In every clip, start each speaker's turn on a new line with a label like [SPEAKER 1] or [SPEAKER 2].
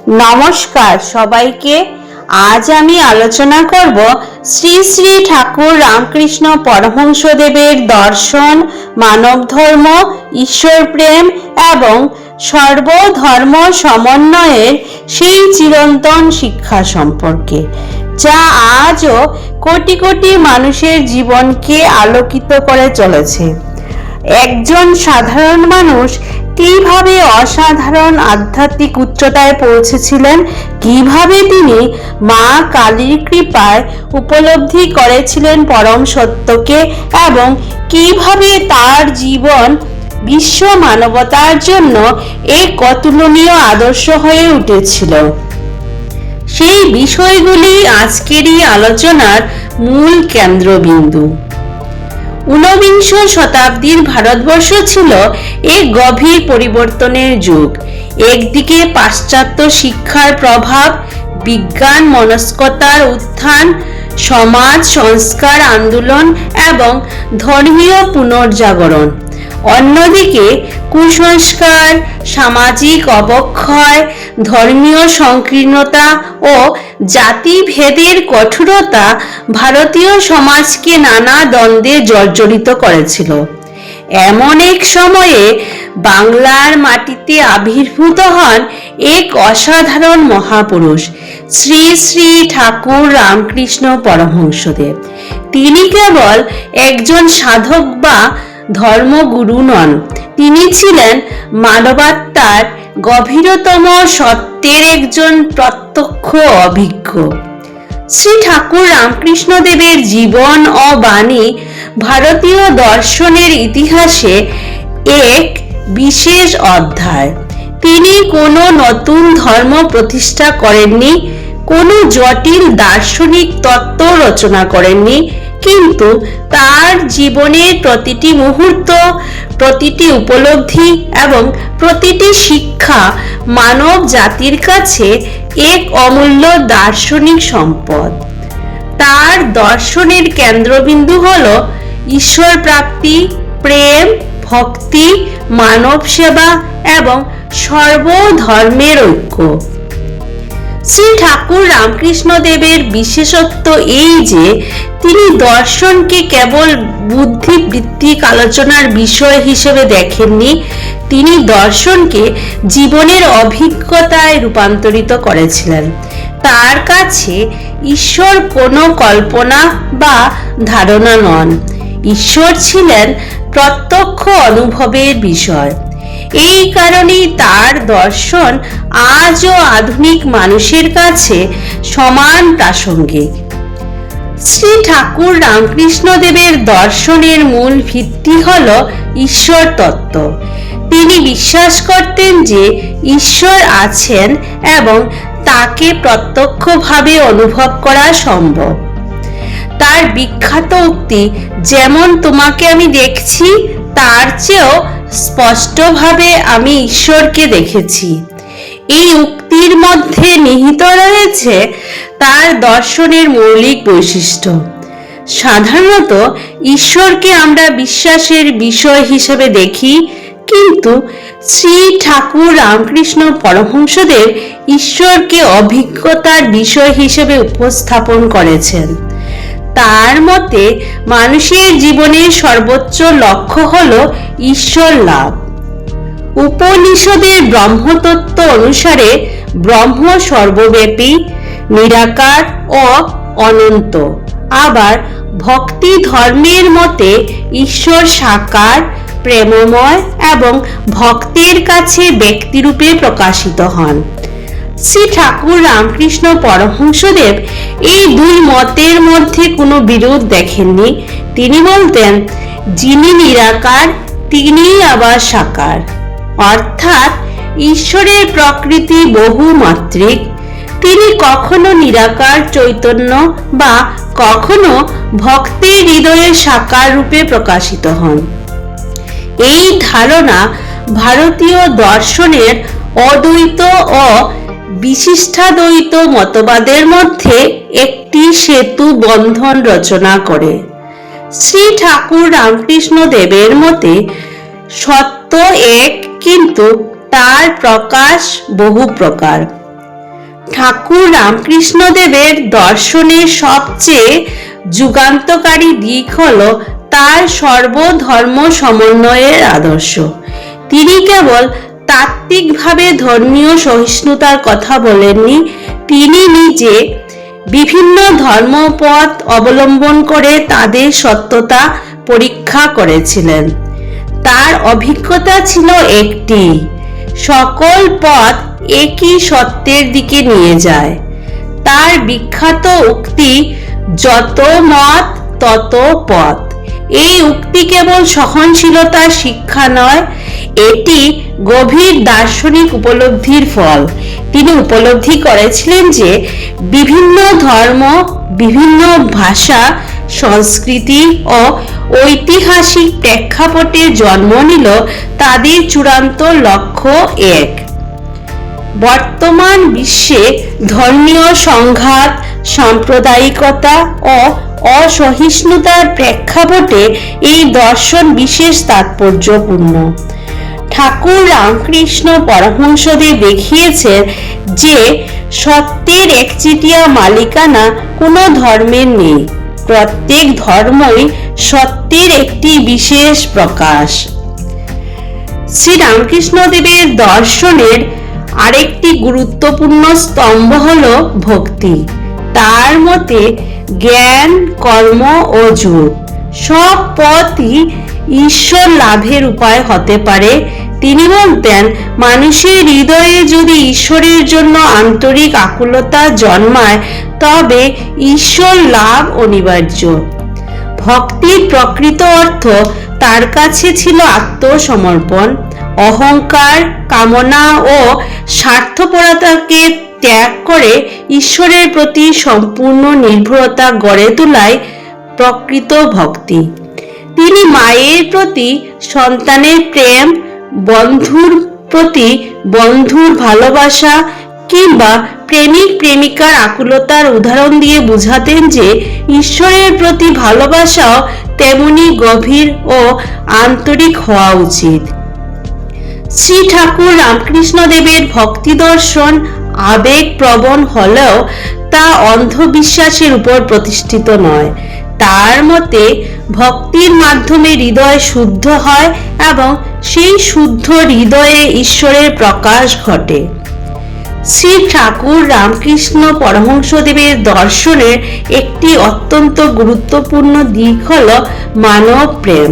[SPEAKER 1] নমস্কার সবাইকে। আজ আমি আলোচনা করব শ্রী শ্রী ঠাকুর রামকৃষ্ণ পরমহংসদেবের দর্শন, মানব ধর্ম, ঈশ্বর প্রেম এবং সর্বধর্ম সমন্বয়ের সেই চিরন্তন শিক্ষা সম্পর্কে, যা আজও কোটি কোটি মানুষের জীবনকে আলোকিত করে চলেছে। একজন সাধারণ মানুষ কিভাবে অসাধারণ আধ্যাত্মিক উচ্চতায় পৌঁছেছিলেন, কিভাবে তিনি মা কালীর কৃপায় উপলব্ধি করেছিলেন পরম সত্যকে, এবং কিভাবে তার জীবন বিশ্ব মানবতার জন্য এক অতুলনীয় আদর্শ হয়ে উঠেছিল, সেই বিষয়গুলি আজকেরই আলোচনার মূল কেন্দ্রবিন্দু। ঊনবিংশ শতাব্দীর ভারতবর্ষ ছিল এক গভীর পরিবর্তনের যুগ। একদিকে পাশ্চাত্য শিক্ষার প্রভাব, বিজ্ঞান মনস্কতার উত্থান, সমাজ সংস্কার আন্দোলন এবং ধর্মীয় পুনর্জাগরণ; অন্যদিকে কুসংস্কার, সামাজিক অবক্ষয়, ধর্মীয় সংকীর্ণতা ও জাতিভেদের কঠোরতা ভারতীয় সমাজকে নানা দ্বন্দ্বে জর্জরিত করেছিল। এমন এক সময়ে বাংলার মাটিতে আবির্ভূত হন এক অসাধারণ মহাপুরুষ, শ্রী শ্রী ঠাকুর রামকৃষ্ণ পরমহংসদেব। তিনি কেবল একজন সাধক বা ধর্মগুরু নন, তিনি ছিলেন মানবাত্মার গভীরতম সত্যের একজন প্রত্যক্ষ অভিজ্ঞ। শ্রী ঠাকুর রামকৃষ্ণ দেবের জীবন ও বাণী ভারতীয় দর্শনের ইতিহাসে এক বিশেষ অধ্যায়। তিনি কোনো নতুন ধর্ম প্রতিষ্ঠা করেননি, কোনো জটিল দার্শনিক তত্ত্ব রচনা করেননি, কিন্তু তার জীবনের প্রতিটি মুহূর্ত, প্রতিটি উপলব্ধি এবং প্রতিটি শিক্ষা মানব জাতির কাছে এক অমূল্য দার্শনিক সম্পদ। তার দর্শনের কেন্দ্রবিন্দু হল ঈশ্বর প্রাপ্তি, প্রেম, ভক্তি, মানব সেবা এবং সর্বধর্মের ঐক্য। শ্রী ঠাকুর রামকৃষ্ণ দেবের বিশেষত্ব এই যে তিনি দর্শনকে কেবল বুদ্ধিবৃত্তিক আলোচনার বিষয় হিসেবে দেখেননি, তিনি দর্শনকে জীবনের অভিজ্ঞতায় রূপান্তরিত করেছিলেন। তার কাছে ঈশ্বর কোনো কল্পনা বা ধারণা নন, ঈশ্বর ছিলেন প্রত্যক্ষ অনুভবের বিষয়। এই কারণেই তার দর্শন আজও আধুনিক মানুষের কাছে সমান প্রাসঙ্গিক। শ্রী ঠাকুর রামকৃষ্ণ দেবের দর্শনের মূল ভিত্তি হল ঈশ্বর তত্ত্ব। তিনি বিশ্বাস করতেন যে ঈশ্বর আছেন এবং তাকে প্রত্যক্ষভাবে অনুভব করা সম্ভব। তার বিখ্যাত উক্তি, যেমন তোমাকে আমি দেখছি তার চেয়েও স্পষ্টভাবে আমি ঈশ্বরকে দেখেছি, এই উক্তির মধ্যে নিহিত রয়েছে তার দর্শনের মৌলিক বৈশিষ্ট্য। সাধারণত ঈশ্বরকে আমরা বিশ্বাসের বিষয় হিসেবে দেখি, কিন্তু শ্রী ঠাকুর রামকৃষ্ণ পরমহংসদেব ঈশ্বরকে অভিজ্ঞতার বিষয় হিসেবে উপস্থাপন করেছেন। তার মতে মানুষের জীবনের সর্বোচ্চ লক্ষ্য হল ঈশ্বর লাভ। উপনিষদের ব্রহ্মতত্ত্ব অনুসারে ব্রহ্ম সর্বব্যাপী, নিরাকার ও অনন্ত। আবার ভক্তি ধর্মের মতে ঈশ্বর সাকার, প্রেমময় এবং ভক্তের কাছে ব্যক্তিরূপে প্রকাশিত হন। শ্রী ঠাকুর রামকৃষ্ণ পরমহংসদেব এই দুই মতের মধ্যে কোনো বিরোধ দেখেননি। তিনি বলতেন, যিনি নিরাকার তিনিই আবার সাকার, অর্থাৎ ঈশ্বরের প্রকৃতি বহুমাত্রিক। তিনি কখনো নিরাকার চৈতন্য বা কখনো ভক্তের হৃদয়ে সাকার রূপে প্রকাশিত হন। এই ধারণা ভারতীয় দর্শনের অদ্বৈত ও বিশিষ্টাদ্বৈত মতবাদের মধ্যে একটি সেতু বন্ধন রচনা করে। শ্রী ঠাকুর রামকৃষ্ণ দেবের মতে সত্য এক, কিন্তু তার প্রকাশ বহু প্রকার। ঠাকুর রামকৃষ্ণদেবের দর্শনের সবচেয়ে যুগান্তকারী দিক হল তার সর্বধর্ম সমন্বয়ের আদর্শ। তিনি কেবল তাত্ত্বিকভাবে ধর্মীয় সহিষ্ণুতার কথা বলেননি, তিনি নিজে বিভিন্ন ধর্মপথ অবলম্বন করে তাদের সত্যতা পরীক্ষা করেছিলেন। তার অভিজ্ঞতা ছিল একটি, সকল পথ একই সত্যের দিকে নিয়ে যায়। তার বিখ্যাত উক্তি, যত মত তত পথ। এই উক্তি কেবল সহনশীলতার শিক্ষা নয়, এটি গভীর দার্শনিক উপলব্ধির ফল। তিনি উপলব্ধি করেছিলেন যে বিভিন্ন ধর্ম, বিভিন্ন ভাষা, সংস্কৃতি ও ঐতিহাসিক প্রেক্ষাপটে জন্ম নিল, তাদের চূড়ান্ত লক্ষ্য এক। বর্তমান বিশ্বে ধর্মীয় সংঘাত, সাম্প্রদায়িকতা ও অসহিষ্ণুতার প্রেক্ষাপটে এই দর্শন বিশেষ তাৎপর্যপূর্ণ। ঠাকুর রামকৃষ্ণ পরমহংসদেব দেখিয়েছেন যে সত্যের একচেটিয়া মালিকানা কোনো ধর্মের নেই, প্রত্যেক ধর্মই সত্যের একটি বিশেষ প্রকাশ। শ্রী রামকৃষ্ণদেবের দর্শনের আরেকটি গুরুত্বপূর্ণ স্তম্ভ হল ভক্তি। তার মতে জ্ঞান, কর্ম ও যোগ সব পথই ঈশ্বর লাভের উপায় হতে পারে। তিনি বলতেন, মানুষের হৃদয়ে যদি ঈশ্বরের জন্য আন্তরিক আকুলতা জন্মায়, তবে ঈশ্বর লাভ অনিবার্য। ভক্তির প্রকৃত অর্থ তার কাছে ছিল আত্মসমর্পণ। অহংকার, কামনা ও স্বার্থপরতাকে ত্যাগ করে ঈশ্বরের প্রতি সম্পূর্ণ নির্ভরতা গড়ে তোলাই প্রকৃত ভক্তি। তিনি মায়ের প্রতি সন্তানের প্রেম, বন্ধুর প্রতি বন্ধুর ভালোবাসা কিংবা প্রেমিক প্রেমিকার আকুলতার উদাহরণ দিয়ে বুঝাতেন যে ঈশ্বরের প্রতি ভালোবাসাও তেমনি গভীর ও আন্তরিক হওয়া উচিত। শ্রী ঠাকুর রামকৃষ্ণদেবের ভক্তি দর্শন আবেগপ্রবণ হলেও তা অন্ধবিশ্বাসের উপর প্রতিষ্ঠিত নয়। তার মতে ভক্তির মাধ্যমে হৃদয় শুদ্ধ হয় এবং সেই শুদ্ধ হৃদয়ে ঈশ্বরের প্রকাশ ঘটে। শ্রী ঠাকুর রামকৃষ্ণ পরমহংসদেবের দর্শনের একটি অত্যন্ত গুরুত্বপূর্ণ দিক হল মানব প্রেম।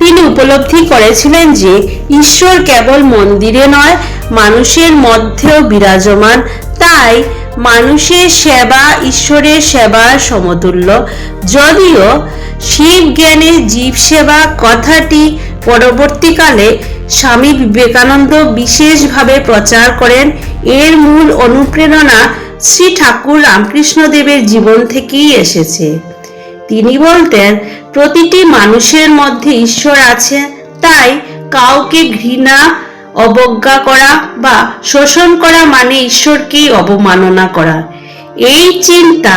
[SPEAKER 1] তিনি উপলব্ধি করেছিলেন যে ঈশ্বর কেবল মন্দিরে নয়, মানুষের মধ্যেও বিরাজমান। তাই মানুষের সেবা ঈশ্বরের সেবার সমতুল্য। যদিও শিব জ্ঞানে জীব সেবা কথাটি পরবর্তীকালে স্বামী বিবেকানন্দ বিশেষভাবে প্রচার করেন, এর মূল অনুপ্রেরণা শ্রী ঠাকুর রামকৃষ্ণদেবের জীবন থেকেই এসেছে। তিনি বলতেন, প্রতিটি মানুষের মধ্যে ঈশ্বর আছে, তাই কাউকে ঘৃণা, অবজ্ঞা করা বা শোষণ করা মানে ঈশ্বরকেই অবমাননা করা। এই চিন্তা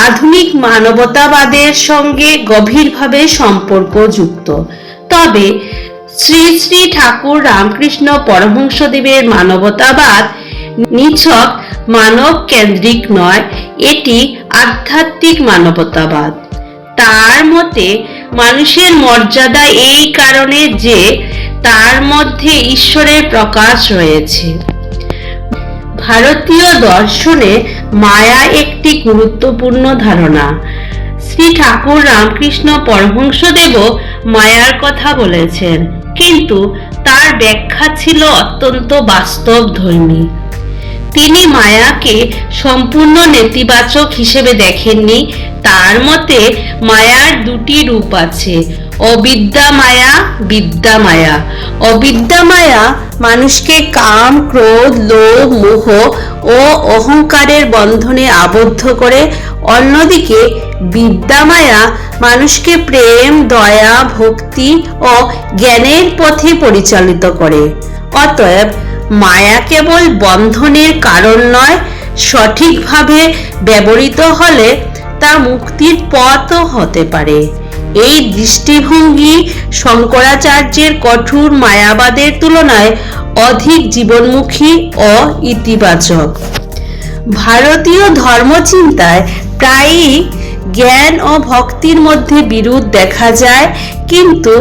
[SPEAKER 1] আধুনিক মানবতাবাদের সঙ্গে গভীরভাবে সম্পর্কযুক্ত। তবে শ্রী শ্রী ঠাকুর রামকৃষ্ণ পরমহংসদেবের মানবতাবাদ নিছক মানব কেন্দ্রিক নয়, এটি আধ্যাত্মিক মানবতাবাদ। তার মতে মানুষের মর্যাদা এই কারণে যে তার মধ্যে ঈশ্বরের প্রকাশ রয়েছে। ভারতীয় দর্শনে মায়া একটি গুরুত্বপূর্ণ ধারণা। শ্রী ঠাকুর রামকৃষ্ণ পরমহংসদেবও মায়ার কথা বলেছেন, কিন্তু তার ব্যাখ্যা ছিল অত্যন্ত বাস্তবধর্মী। তিনি মায়াকে সম্পূর্ণ নেতিবাচক হিসেবে দেখেননি। তার মতে মায়ার দুটি রূপ আছে, অবিদ্যা মায়া, বিদ্যা মায়া। অবিদ্যা মায়া মানুষকে কাম, ক্রোধ, লোভ, মোহ ও অহংকারের বন্ধনে আবদ্ধ করে। অন্যদিকে বিদ্যা মায়া মানুষকে প্রেম, দয়া, ভক্তি ও জ্ঞানের পথে পরিচালিত করে। অতএব মায়া কেবল বন্ধনের কারণ নয়, সঠিকভাবে ব্যবহৃত হলে তা মুক্তির পথও হতে পারে। এই দৃষ্টিভঙ্গি শঙ্করাচার্যের কঠোর মায়াবাদের তুলনায় অধিক জীবনমুখী ও ইতিবাচক। ভারতীয় ধর্মচিন্তায় প্রায়ই জ্ঞান ও ভক্তির মধ্যে বিরোধ দেখা যায়, কিন্তু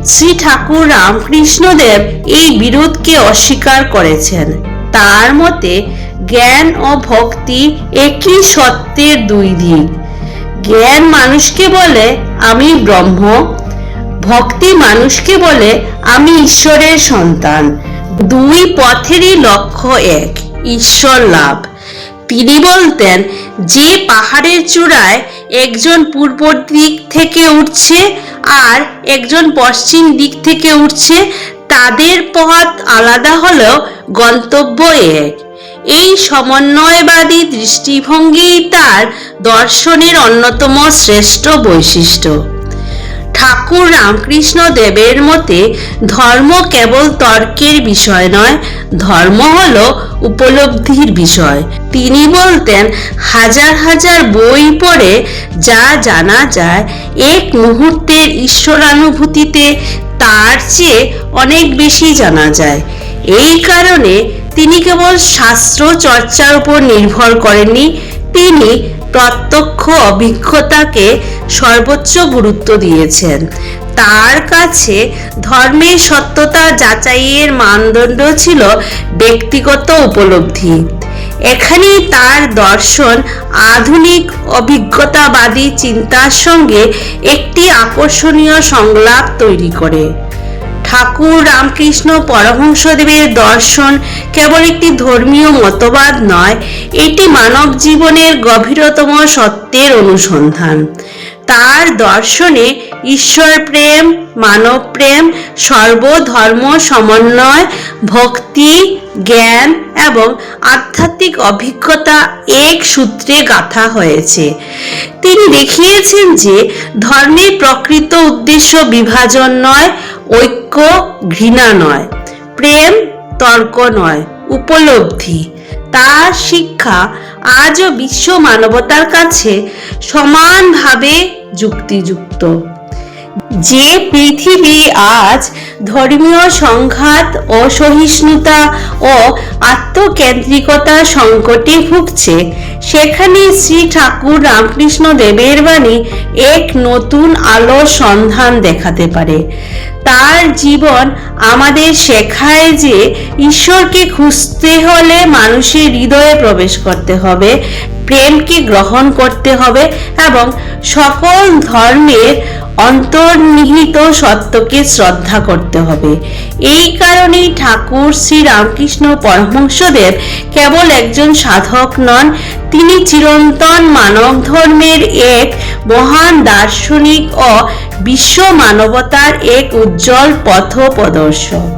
[SPEAKER 1] শ্রী ঠাকুর রামকৃষ্ণদেব এই বিরোধকে অস্বীকার করেছেন। তার মতে জ্ঞান ও ভক্তি একই সত্যের দুই দিক। জ্ঞান মানুষকে বলে আমি ব্রহ্ম, ভক্তি মানুষকে বলে আমি ঈশ্বরের সন্তান। দুই পথেরই লক্ষ্য এক, ঈশ্বর লাভ। তিনি বলতেন, যে পাহাড়ের চূড়ায় একজন পূর্ব দিক থেকে উঠছে আর একজন পশ্চিম দিক থেকে উঠছে, তাদের পথ আলাদা হলেও গন্তব্য এক। এই সমন্বয়বাদী দৃষ্টিভঙ্গি তার দর্শনের অন্যতম শ্রেষ্ঠ বৈশিষ্ট্য। ঠাকুর রামকৃষ্ণ দেবের মতে ধর্ম কেবল তর্কের বিষয় নয়, ধর্ম হলো উপলব্ধির বিষয়। তিনি বলতেন, হাজার হাজার বই পড়ে যা জানা যায়, এক মুহূর্তের ঈশ্বরানুভূতিতে তার চেয়ে অনেক বেশি জানা যায়। এই কারণে তিনি কেবল শাস্ত্র চর্চার উপর নির্ভর করেননি, তিনি প্রত্যক্ষ অভিজ্ঞতাকে সর্বোচ্চ গুরুত্ব দিয়েছেন। তার কাছে ধর্মের সত্যতা যাচাইয়ের মানদণ্ড ছিল ব্যক্তিগত উপলব্ধি। এখানেই তার দর্শন আধুনিক অভিজ্ঞতাবাদী চিন্তার সঙ্গে একটি আকর্ষণীয় সংলাপ তৈরি করে। ঠাকুর রামকৃষ্ণ পরমহংসদেবের দর্শন কেবল একটি ধর্মীয় মতবাদ নয়, এটি মানব জীবনের গভীরতম সত্যের অনুসন্ধান। তার দর্শনে ঈশ্বর প্রেম, মানব প্রেম, সর্বধর্ম সমন্বয়, ভক্তি, জ্ঞান এবং আধ্যাত্মিক অভিজ্ঞতা এক সূত্রে গাঁথা হয়েছে। তিনি দেখিয়েছেন যে ধর্মের প্রকৃত উদ্দেশ্য বিভাজন নয়, ঐক্য, ঘৃণা নয়, প্রেম, তর্ক নয়, উপলব্ধি। তার শিক্ষা আজও বিশ্ব মানবতার কাছে সমানভাবে যুক্তিযুক্ত। যে পৃথিবী আজ ধর্মীয় সংঘাত, অসহিষ্ণুতা ও আত্মকেন্দ্রিকতার সংকটে ভুগছে, সেখানে শ্রী ঠাকুর রামকৃষ্ণ দেবের বাণী এক নতুন আলোর সন্ধান দেখাতে পারে। তার জীবন আমাদের শেখায় যে ঈশ্বরকে খুঁজতে হলে মানুষের হৃদয়ে প্রবেশ করতে হবে, প্রেমকে গ্রহণ করতে হবে এবং সকল ধর্মের অন্তর্নিহিত সত্যকে শ্রদ্ধা করতে হবে। এই কারণেই ঠাকুর শ্রী রামকৃষ্ণ পরমহংসদেব কেবল একজন সাধক নন, তিনি চিরন্তন মানব ধর্মের এক মহান দার্শনিক ও বিশ্ব মানবতার এক উজ্জ্বল পথপ্রদর্শক।